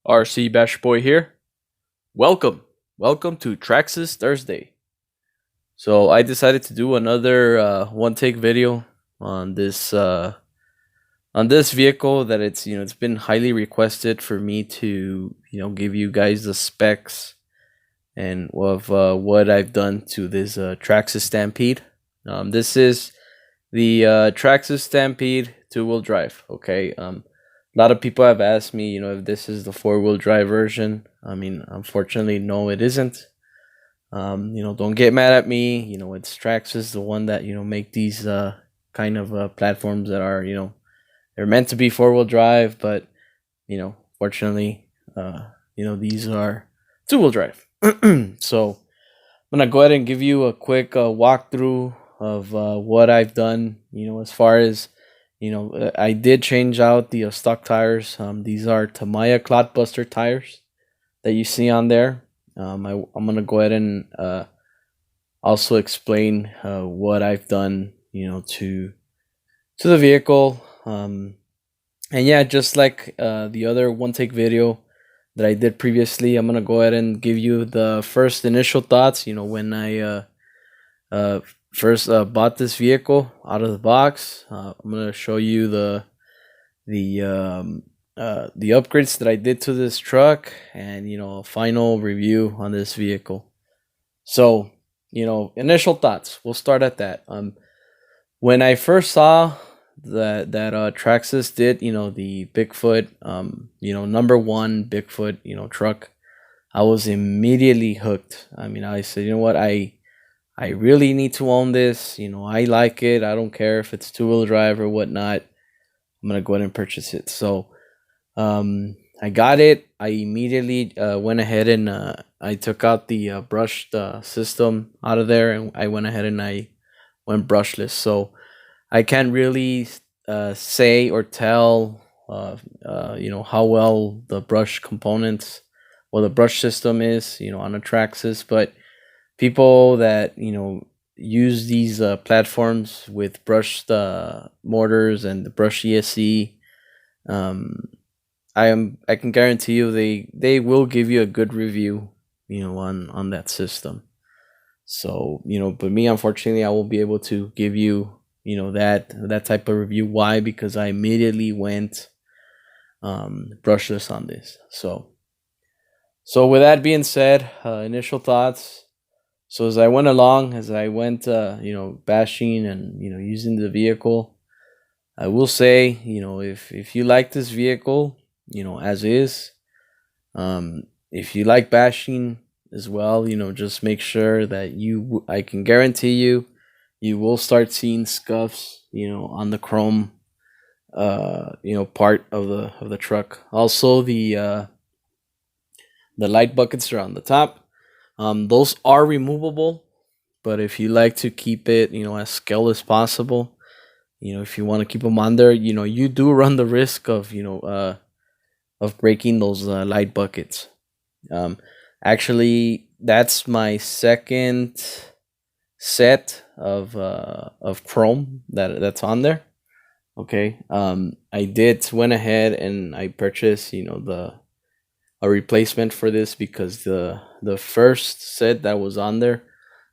RC Bash Boy here. Welcome. Welcome to Traxxas Thursday. So I decided to do another one take video on this vehicle that it's been highly requested for me to give you guys the specs and of what I've done to this Traxxas Stampede. This is the Traxxas Stampede two-wheel drive. Okay. A lot of people have asked me, if this is the four-wheel drive version. I mean, unfortunately, no, it isn't. Don't get mad at me. It's Traxxas, the one that make these kind of platforms that are they're meant to be four-wheel drive, but fortunately, these are two-wheel drive. So I'm gonna go ahead and give you a quick walkthrough of what I've done. As far as I did change out the stock tires. These are Tamiya Clodbuster tires that you see on there. I'm gonna go ahead and also explain what I've done, to the vehicle. And yeah, just like the other one take video that I did previously, I'm gonna go ahead and give you the first initial thoughts. When I first bought this vehicle out of the box. I'm gonna show you the upgrades that I did to this truck, and a final review on this vehicle. So initial thoughts. We'll start at that. When I first saw that Traxxas did the Bigfoot No.01 Bigfoot truck, I was immediately hooked. I mean, I said, what, I really need to own this. I like it. I don't care if it's two-wheel drive or whatnot. I'm gonna go ahead and purchase it. So I got it. I immediately went ahead and I took out the brushed system out of there, and I went ahead and I went brushless. So I can't really say or tell how well the brush components or the brush system is on a Traxxas, but people that use these platforms with brushed motors and the brush ESC, I can guarantee you they will give you a good review on that system. So but me, unfortunately, I won't be able to give you that type of review. Why? Because I immediately went brushless on this. So with that being said, initial thoughts. So as I went along, as I went, bashing and using the vehicle, I will say, if you like this vehicle, as is, if you like bashing as well, just make sure that I can guarantee you will start seeing scuffs, on the chrome, part of the truck. Also, the light buckets are on the top. Those are removable, but if you like to keep it, as scale as possible, if you want to keep them on there, you do run the risk of, of breaking those light buckets. Actually, that's my second set of chrome that's on there. Okay. I did went ahead and I purchased, a replacement for this, because the first set that was on there,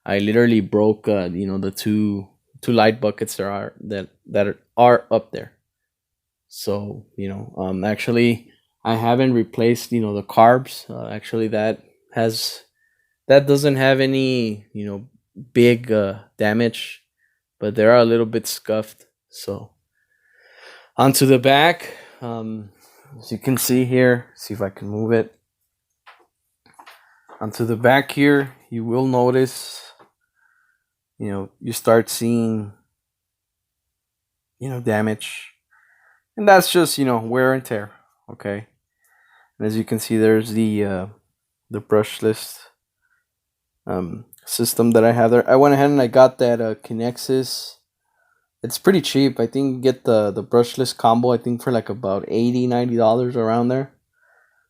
I literally broke the two light buckets that are up there. So actually I haven't replaced the carbs. Actually that doesn't have any big damage, but they are a little bit scuffed. So onto the back. As you can see here, see if I can move it. Onto the back here, you will notice, you start seeing, damage. And that's just, wear and tear, okay? And as you can see, there's the brushless system that I have there. I went ahead and I got that Kinexis. It's pretty cheap. I think you get the brushless combo, I think, for like about $80-$90 around there.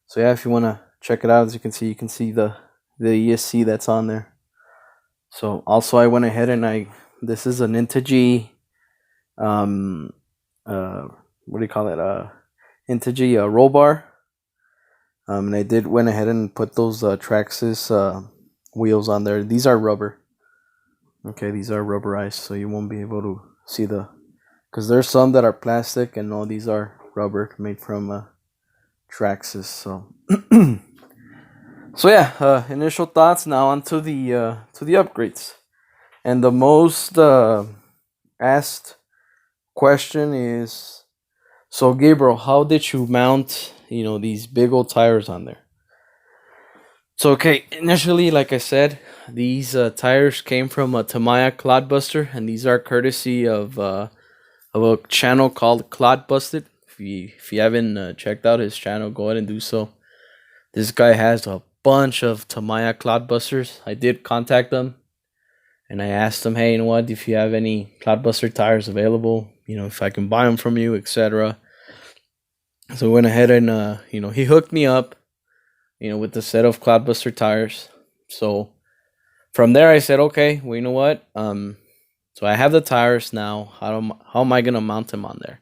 So yeah, if you want to check it out, as you can see the ESC that's on there. So also I went ahead and this is an Integy what do you call it? Integy roll bar. And I did went ahead and put those Traxxas wheels on there. These are rubber. Okay, these are rubberized, so you won't be able to see because there's some that are plastic, and all these are rubber made from Traxxas. So, so yeah, initial thoughts. Now onto the upgrades, and the most asked question is, so Gabriel, how did you mount these big old tires on there? So okay, initially, like I said, these tires came from a Tamiya Clodbuster, and these are courtesy of a channel called Clodbusted. If you haven't checked out his channel, go ahead and do so. This guy has a bunch of Tamiya Clodbusters. I did contact them, and I asked him, hey, you know what? If you have any Clodbuster tires available, if I can buy them from you, etc. So I went ahead and he hooked me up, with the set of Cloudbuster tires. So from there, I said, okay, well, you know what? So I have the tires now. How am I gonna mount them on there?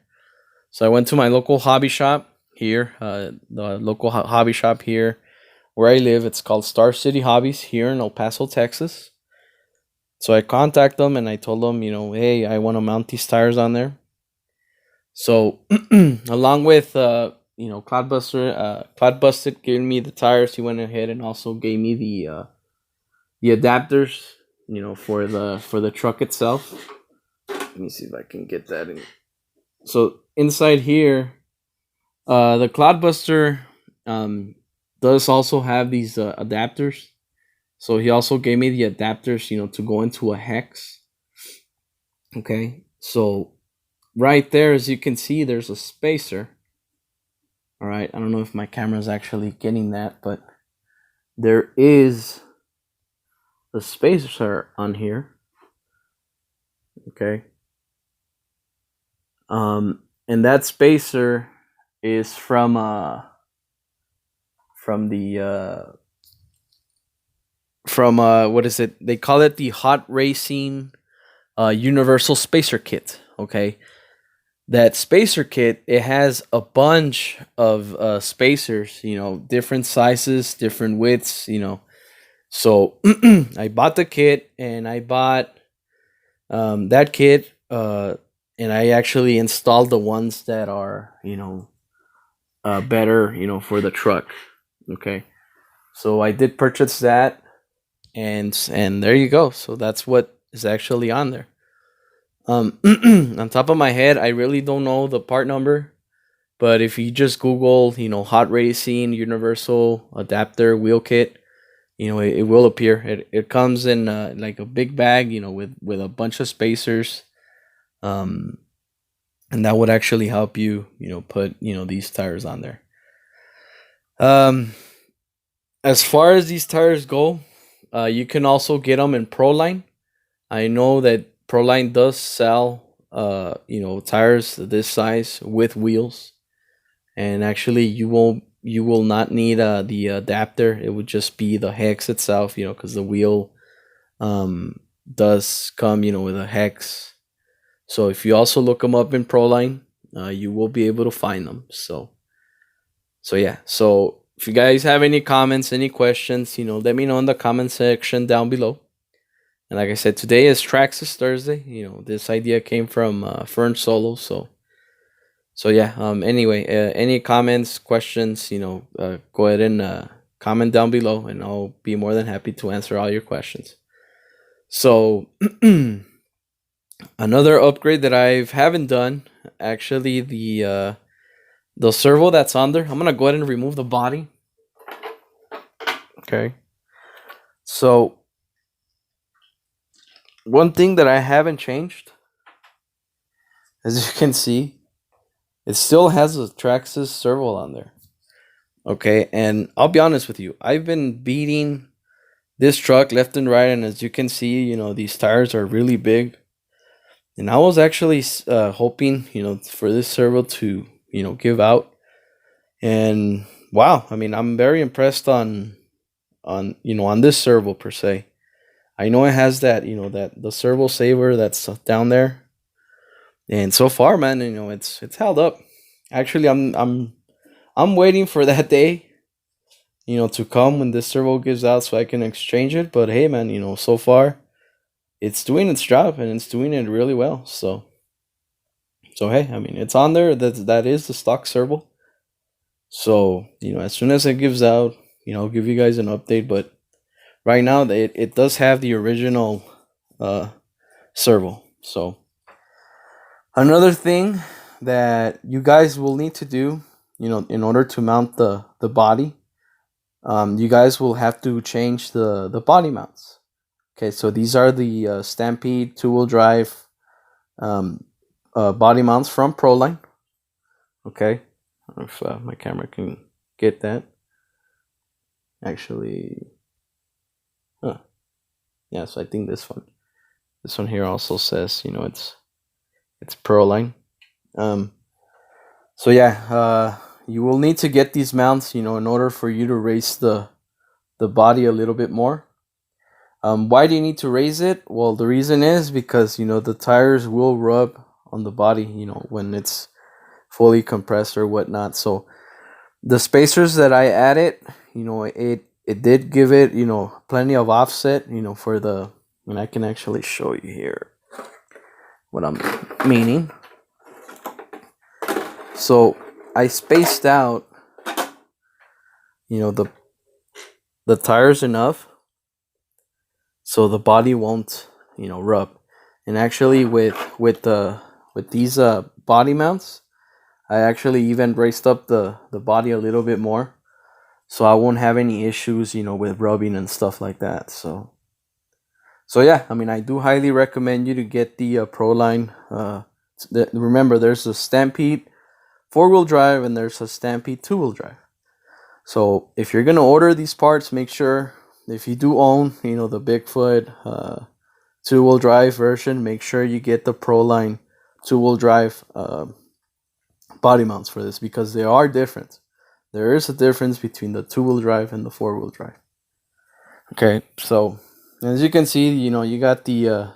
So I went to my local hobby shop here, the local hobby shop here where I live. It's called Star City Hobbies here in El Paso, Texas. So I contacted them and I told them, hey, I want to mount these tires on there. So along with Cloudbusted gave me the tires. He went ahead and also gave me the adapters, for the truck itself. Let me see if I can get that in. So inside here, the Cloudbuster does also have these adapters. So he also gave me the adapters, to go into a hex. Okay, so right there, as you can see, there's a spacer. All right, I don't know if my camera is actually getting that, but there is a spacer on here. Okay. And that spacer is from what is it? They call it the Hot Racing Universal Spacer Kit. Okay. That spacer kit, it has a bunch of spacers, different sizes, different widths, So I bought the kit, and I bought that kit, and I actually installed the ones that are, better, for the truck. Okay, so I did purchase that, and there you go. So that's what is actually on there. On top of my head, I really don't know the part number, but if you just Google, Hot Racing Universal Adapter Wheel Kit, it will appear. It comes in like a big bag, with a bunch of spacers, and that would actually help you, put these tires on there. As far as these tires go, you can also get them in Proline. I know that Proline does sell tires this size with wheels, and actually you will not need the adapter. It would just be the hex itself, because the wheel does come with a hex. So if you also look them up in Proline, you will be able to find them. So yeah. So if you guys have any comments, any questions, let me know in the comment section down below. And like I said, today is Traxxas Thursday. This idea came from Fern Solo. So yeah. Anyway, any comments, questions, go ahead and comment down below, and I'll be more than happy to answer all your questions. So another upgrade that I haven't done, actually, the servo that's on there. I'm gonna go ahead and remove the body. Okay. So one thing that I haven't changed, as you can see, it still has a Traxxas servo on there. Okay, and I'll be honest with you, I've been beating this truck left and right, and as you can see, these tires are really big. And I was actually hoping, for this servo to, give out. And wow, I mean, I'm very impressed on this servo per se. I know it has that, that the servo saver that's down there. And so far, man, it's held up. Actually, I'm waiting for that day to come when this servo gives out so I can exchange it. But hey, man, so far it's doing its job and it's doing it really well. So hey, I mean, it's on there. That is the stock servo. So as soon as it gives out, I'll give you guys an update. But right now, it does have the original servo. So another thing that you guys will need to do, in order to mount the body, you guys will have to change the body mounts. Okay, so these are the Stampede 2-wheel drive body mounts from Proline. Okay, I don't know if my camera can get that. Actually, yeah, so I think this one here also says, it's Proline. So yeah, you will need to get these mounts, in order for you to raise the body a little bit more. Why do you need to raise it? Well, the reason is because the tires will rub on the body, when it's fully compressed or whatnot. So the spacers that I added, it did give it, plenty of offset, for the, and I can actually show you here what I'm meaning. So I spaced out, the tires enough so the body won't, rub. And actually with these body mounts, I actually even raised up the body a little bit more, so I won't have any issues, with rubbing and stuff like that. So yeah, I mean, I do highly recommend you to get the Proline. Remember, there's a Stampede 4-wheel drive and there's a Stampede 2-wheel drive. So if you're gonna order these parts, make sure, if you do own, the Bigfoot 2-wheel drive version, make sure you get the Proline 2-wheel drive body mounts for this, because they are different. There is a difference between the 2-wheel drive and the 4-wheel drive. Okay, so as you can see, you got the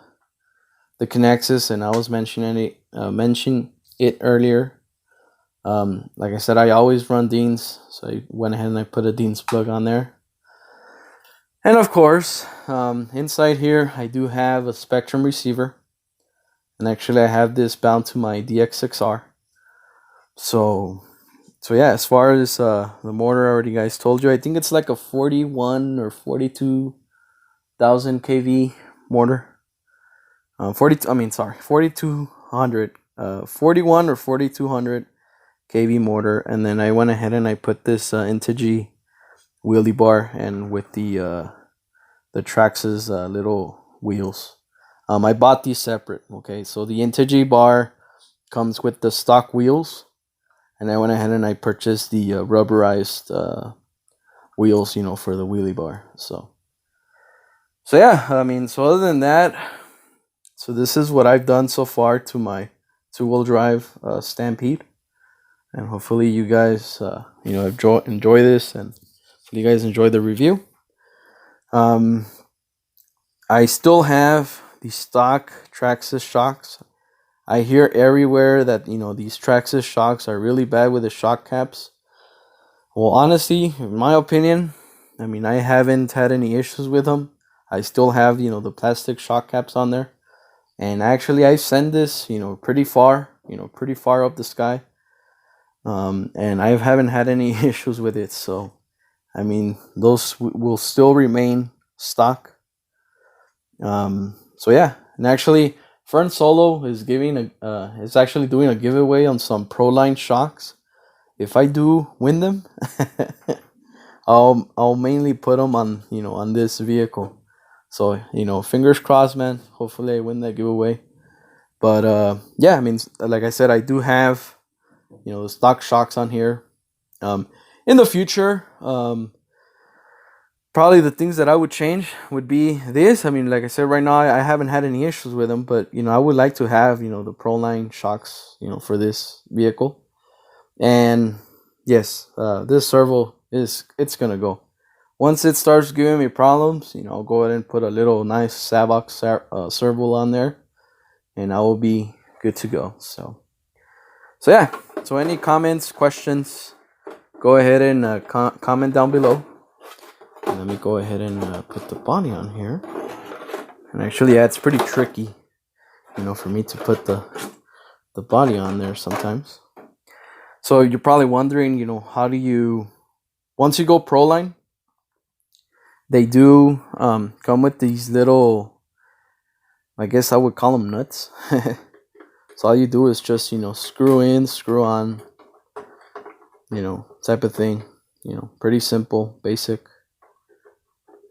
Traxxas, and I was mentioning it earlier. Like I said, I always run Dean's, so I went ahead and I put a Dean's plug on there. And of course, inside here, I do have a Spectrum receiver. And actually, I have this bound to my DX6R. So yeah, as far as the motor, I already guys told you, I think it's like a 41 or 42,000 kV motor. 4200, 41 or 4200 kV motor. And then I went ahead and I put this Integy wheelie bar and with the Traxxas little wheels. I bought these separate. Okay, so the Integy bar comes with the stock wheels, and I went ahead and I purchased the rubberized wheels, for the wheelie bar. So yeah, I mean, so other than that, so this is what I've done so far to my 2-wheel drive Stampede, and hopefully you guys enjoy this, and hopefully you guys enjoy the review. I still have the stock Traxxas shocks. I hear everywhere that these Traxxas shocks are really bad with the shock caps. Well, honestly, in my opinion, I mean, I haven't had any issues with them. I still have the plastic shock caps on there, and actually I send this pretty far up the sky, and I haven't had any issues with it. So I mean, those will still remain stock. So yeah, and actually Fern Solo is is actually doing a giveaway on some Proline shocks. If I do win them, I'll mainly put them on on this vehicle. So fingers crossed, man. Hopefully I win that giveaway. But yeah, I mean, like I said, I do have the stock shocks on here. In the future, probably the things that I would change would be this. I mean, like I said, right now I haven't had any issues with them, but I would like to have the Proline shocks for this vehicle. And yes, this servo it's gonna go. Once it starts giving me problems, I'll go ahead and put a little nice Savox servo on there, and I will be good to go. So yeah. So any comments, questions, go ahead and comment down below. let me go ahead and put the body on here. And actually, yeah, it's pretty tricky, for me to put the body on there sometimes. So you're probably wondering, how do you, once you go pro line, they do come with these little, I guess I would call them nuts. So all you do is just, screw in, screw on, type of thing. Pretty simple, basic.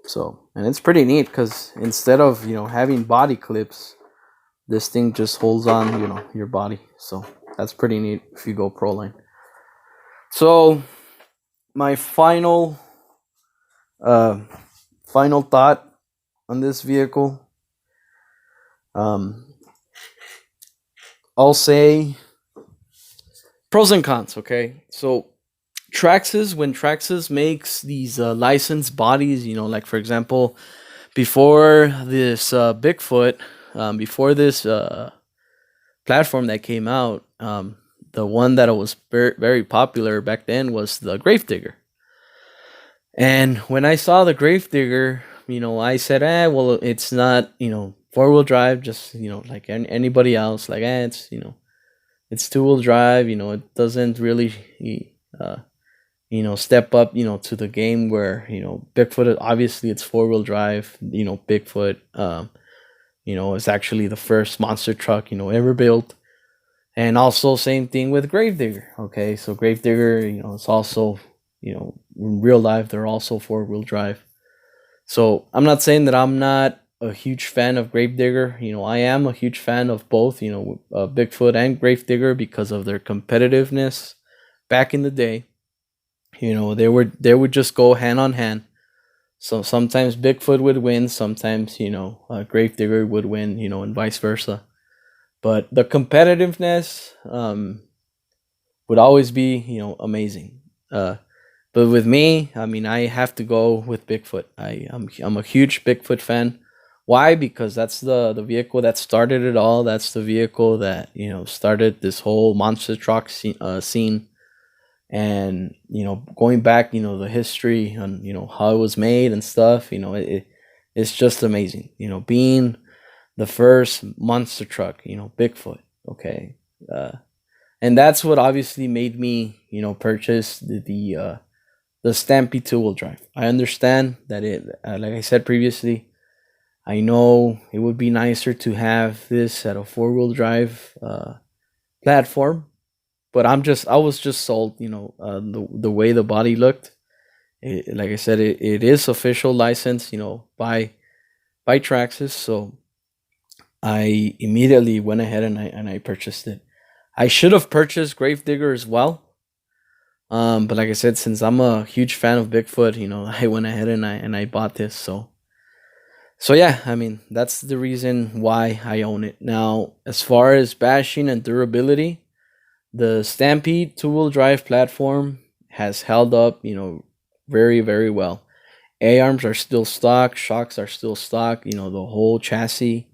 So, and it's pretty neat because instead of, having body clips, this thing just holds on, your body. So that's pretty neat if you go pro line. So my final thought on this vehicle, I'll say pros and cons. Okay, so when Traxxas makes these licensed bodies, like for example, before this Bigfoot, before this platform that came out, the one that was very popular back then was the Gravedigger. And when I saw the Gravedigger, I said, well, it's not, four-wheel drive, just, like anybody else. Like, it's, it's two-wheel drive. It doesn't really, step up, to the game where, Bigfoot, obviously it's four-wheel drive. Bigfoot, is actually the first monster truck, ever built. And also same thing with Gravedigger. Okay, so Gravedigger, it's also, in real life, they're also four-wheel drive. So I'm not saying that I'm not a huge fan of Gravedigger. I am a huge fan of both, Bigfoot and Gravedigger because of their competitiveness back in the day. They would just go hand on hand. So sometimes Bigfoot would win, sometimes, Gravedigger would win, and vice versa. But the competitiveness would always be, amazing. But with me, I have to go with Bigfoot. I'm a huge Bigfoot fan. Why? Because that's the vehicle that started it all. That's the vehicle that started this whole monster truck scene. And going back, the history and how it was made and stuff. It's just amazing. Being the first monster truck, Bigfoot. Okay, and that's what obviously made me, purchase the Stampede two-wheel drive. I understand that it, like I said previously, I know it would be nicer to have this at a four-wheel drive platform, but I was just sold, the way the body looked. Like I said, it is official license, by Traxxas, so I immediately went ahead and I purchased it. I should have purchased Gravedigger as well. But like I said, since I'm a huge fan of Bigfoot, I went ahead and I bought this. So yeah, that's the reason why I own it. Now, as far as bashing and durability, the Stampede two-wheel drive platform has held up, very, very well. A-arms are still stock, shocks are still stock, the whole chassis,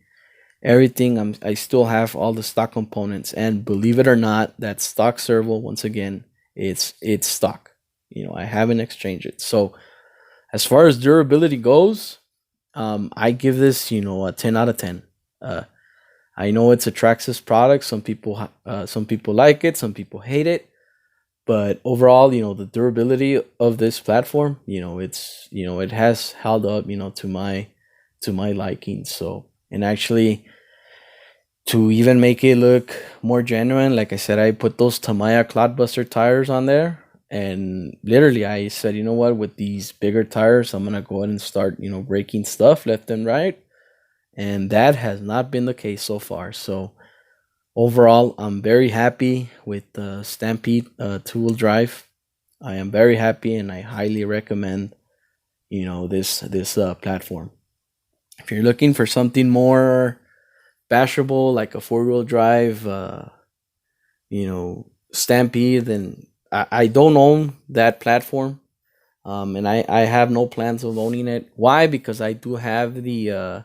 everything. I still have all the stock components, and believe it or not, that stock servo, once again, it's stock. I haven't exchanged it. So as far as durability goes, I give this, a 10 out of 10. I know it's a Traxxas product. Some people like it, some people hate it, but overall, the durability of this platform, it has held up, to my liking. So, and actually, to even make it look more genuine, like I said, I put those Tamiya Clodbuster tires on there, and literally I said, you know what, with these bigger tires, I'm gonna go ahead and start, breaking stuff left and right, and that has not been the case so far. So overall, I'm very happy with the Stampede two-wheel drive. I am very happy, and I highly recommend, this platform. If you're looking for something more bashable, like a four-wheel drive, Stampede, then I don't own that platform, and I have no plans of owning it. Why? Because I do have the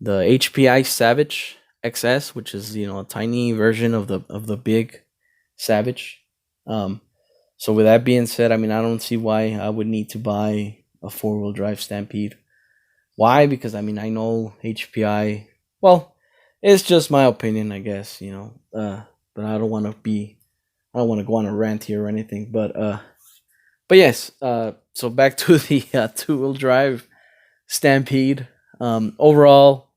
HPI Savage XS, which is a tiny version of the big Savage. So with that being said, I don't see why I would need to buy a 4-wheel drive Stampede. Why? Because I mean, I know HPI. Well, it's just my opinion, I guess. But I don't want to be. I don't want to go on a rant here or anything. But yes. So back to the 2-wheel drive Stampede. Overall,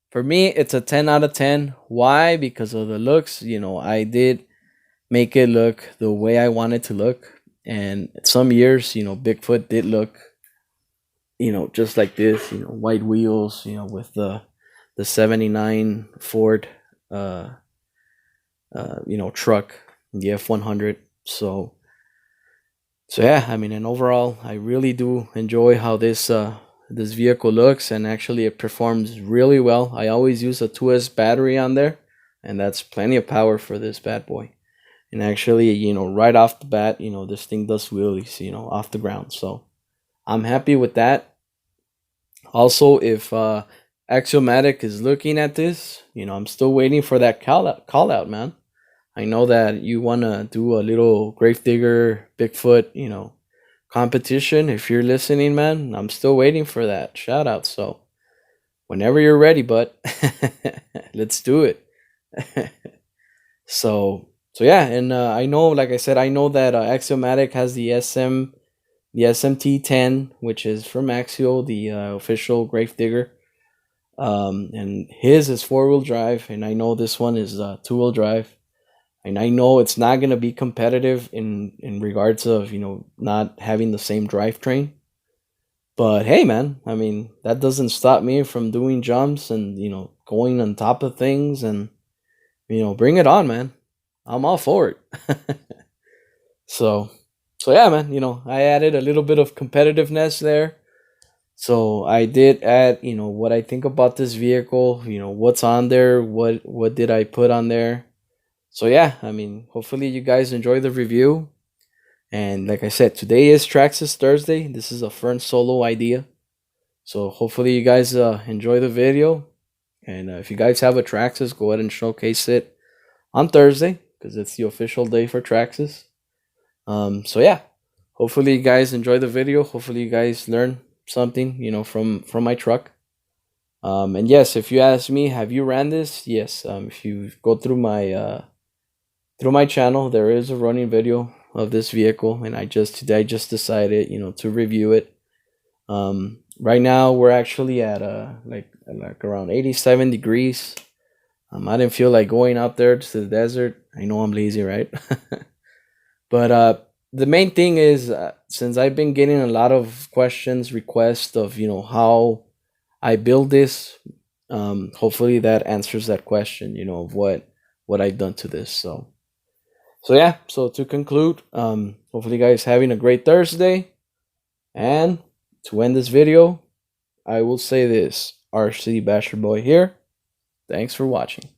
for me, it's a 10 out of 10. Why? Because of the looks. I did make it look the way I wanted to look. And some years, Bigfoot did look, just like this, white wheels, with the 79 Ford, truck, the F100. So yeah, I mean, and overall, I really do enjoy how this vehicle looks, and actually it performs really well. I always use a 2S battery on there, and that's plenty of power for this bad boy. And actually, right off the bat, this thing does wheelies, off the ground. So I'm happy with that. Also, if Axiomatic is looking at this, I'm still waiting for that call out, man. I know that you want to do a little Gravedigger Bigfoot, competition. If you're listening, man, I'm still waiting for that shout out. So whenever you're ready, bud, let's do it. So yeah, and I know, like I said, I know that Axiomatic has the SMT10, which is from Axio, the official Gravedigger. And his is 4-wheel drive, and I know this one is 2-wheel drive. And I know it's not gonna be competitive in regards of not having the same drivetrain. But hey, man, I mean that doesn't stop me from doing jumps and going on top of things, and bring it on, man. I'm all for it. So yeah, man. I added a little bit of competitiveness there. So I did add what I think about this vehicle. What's on there. What did I put on there? So yeah, I mean, hopefully you guys enjoy the review. And like I said, today is Traxxas Thursday. This is a Fern solo idea. So hopefully you guys enjoy the video. And if you guys have a Traxxas, go ahead and showcase it on Thursday, because it's the official day for Traxxas. So yeah, hopefully you guys enjoy the video. Hopefully you guys learn something, from my truck. And yes, if you ask me, have you ran this? Yes. If you go through my channel, there is a running video of this vehicle, and I just decided to review it. Right now we're actually at like around 87 degrees. I didn't feel like going out there to the desert. I know I'm lazy, right? But the main thing is, since I've been getting a lot of questions, requests of how I build this, hopefully that answers that question, of what I've done to this. So yeah, so to conclude, hopefully you guys having a great Thursday. And to end this video, I will say this: RC Basher Boy here. Thanks for watching.